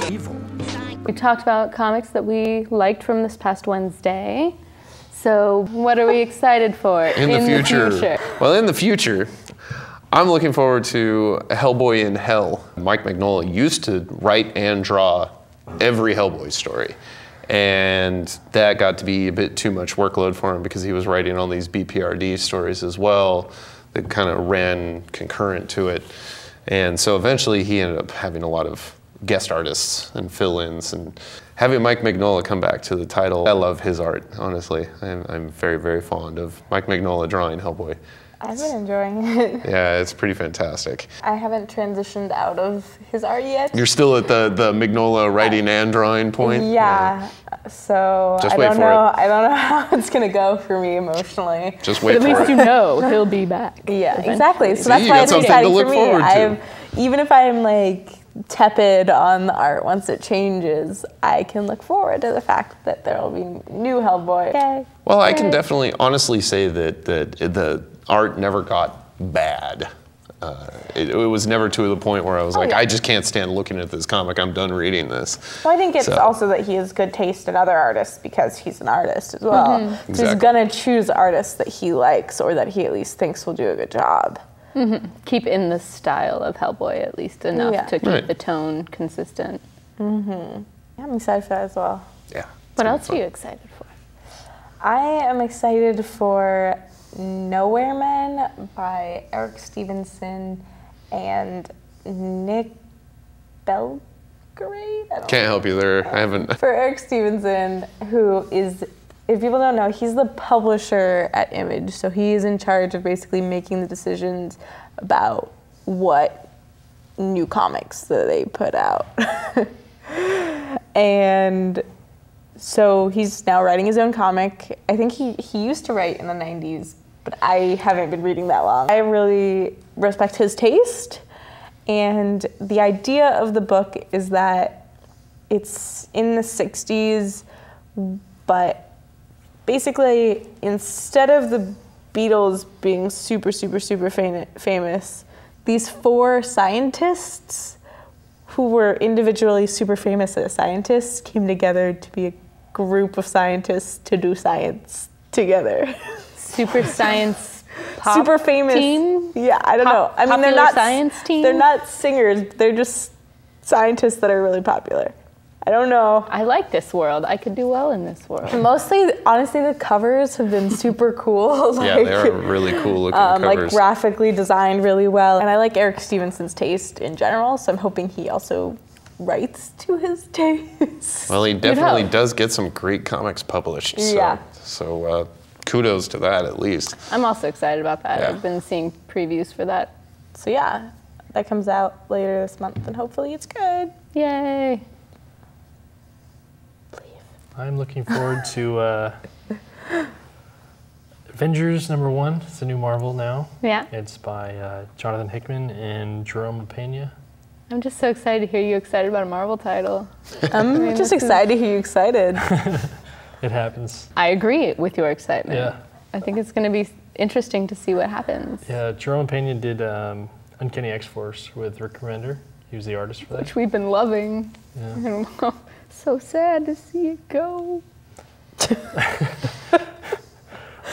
Evil. We talked about comics that we liked from this past Wednesday. So what are we excited for in the future? Well, in the future, I'm looking forward to Hellboy in Hell. Mike Mignola used to write and draw every Hellboy story. And that got to be a bit too much workload for him because he was writing all these BPRD stories as well that kind of ran concurrent to it. And so eventually he ended up having a lot of guest artists and fill-ins, and having Mike Mignola come back to the title. I love his art, honestly. I'm very, very fond of Mike Mignola drawing Hellboy. I've been enjoying it. Yeah, it's pretty fantastic. I haven't transitioned out of his art yet. You're still at the Mignola writing and drawing point? Yeah. So Just I wait don't for know. it. I don't know how it's gonna go for me emotionally. Just wait But at for least it. you know he'll be back. Yeah, eventually. exactly. So See, that's you why got it's something exciting to look for me. forward to. Even if I'm like tepid on the art once it changes, I can look forward to the fact that there will be new Hellboy. Yay. Well, I can definitely honestly say that the art never got bad. It was never to the point where I was like, yeah. I just can't stand looking at this comic. I'm done reading this. Well, I think it's So- also that he has good taste in other artists because he's an artist as well. So he's Exactly. gonna choose artists that he likes or that he at least thinks will do a good job. Keep in the style of Hellboy at least enough Yeah. to keep Right. the tone consistent. Yeah, I'm excited for that as well. Yeah. it's What gonna be else fun. are you excited for? I am excited for Nowhere Men by Eric Stevenson and Nick Belgrade? I don't Can't help you there. I haven't. For Eric Stevenson, who is, if people don't know, he's the publisher at Image. So he is in charge of basically making the decisions about what new comics that they put out. And so he's now writing his own comic. I think he used to write in the 90s, but I haven't been reading that long. I really respect his taste. And the idea of the book is that it's in the 60s, but basically instead of the Beatles being super, super, super famous, these four scientists who were individually super famous as scientists came together to be a group of scientists to do science together. Super science pop Super famous team? Yeah, I don't know. I mean, they're Popular not science team? They're not singers. They're just scientists that are really popular. I don't know. I like this world. I could do well in this world. Mostly, honestly, the covers have been super cool. Yeah, they are really cool looking like covers. graphically designed really well. And I like Eric Stevenson's taste in general, so I'm hoping he also writes to his taste. Well, he definitely hope. does get some great comics published. So, Yeah. So kudos to that at least. I'm also excited about that. Yeah. I've been seeing previews for that. So yeah, that comes out later this month, and hopefully it's good. Yay. I'm looking forward to Avengers #1. It's a new Marvel now. Yeah. It's by Jonathan Hickman and Jerome Pena. I'm just so excited to hear you excited about a Marvel title. I'm just excited to hear you excited. It happens. I agree with your excitement. Yeah. I think it's going to be interesting to see what happens. Yeah, Jerome Pena did Uncanny X-Force with Rick Remender. He was the artist for that. Which we've been loving. Yeah. I don't know. So sad to see it go.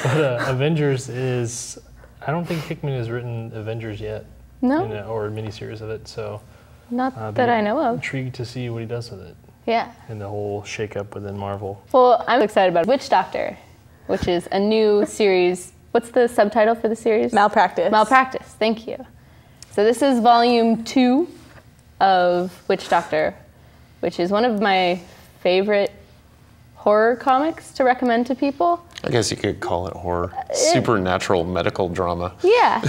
But Avengers is, I don't think Hickman has written Avengers yet. No. Or a miniseries of it, so. Not that I know of. Intrigued to see what he does with it Yeah. and the whole shakeup within Marvel. Well, I'm excited about Witch Doctor, which is a new series. What's the subtitle for the series? Malpractice. Malpractice, thank you. So this is volume 2 of Witch Doctor, which is one of my favorite horror comics to recommend to people. I guess you could call it horror. Supernatural medical drama. Yeah,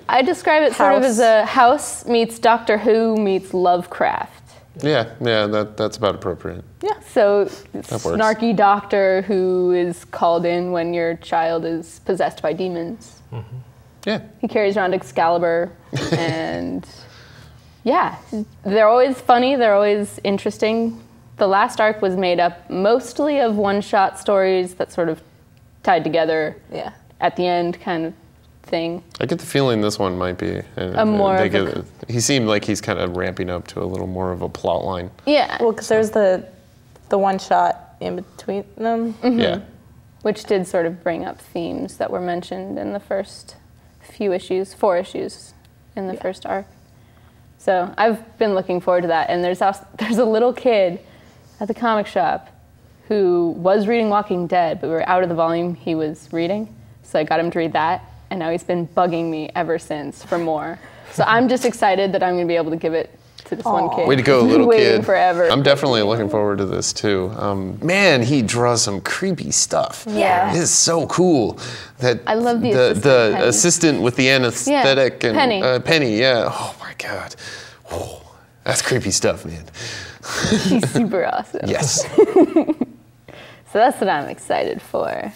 I describe it sort of as a House meets Doctor Who meets Lovecraft. Yeah, that's about appropriate. Yeah. So works. snarky doctor who is called in when your child is possessed by demons. Mm-hmm. Yeah. He carries around Excalibur and yeah, they're always funny, they're always interesting. The last arc was made up mostly of one-shot stories that sort of tied together Yeah. at the end, kind of thing. I get the feeling this one might be. More of a- he seemed like he's kind of ramping up to a little more of a plot line. Yeah. Well, because there's the one shot in between them. Yeah. Which did sort of bring up themes that were mentioned in the first few issues, 4 issues in the first arc. So I've been looking forward to that. And there's a little kid at the comic shop who was reading Walking Dead, but we were out of the volume he was reading. So I got him to read that, and now he's been bugging me ever since for more. So I'm just excited that I'm going to be able to give it to this one kid. Way to go, He's been little waiting kid. forever. I'm definitely looking forward to this too. Man, he draws some creepy stuff. Yeah. It is so cool. That I love the assistant, Penny. assistant with the anesthetic and Penny. Penny. Yeah. Oh my God. Oh, that's creepy stuff, man. He's super awesome. Yes. So that's what I'm excited for.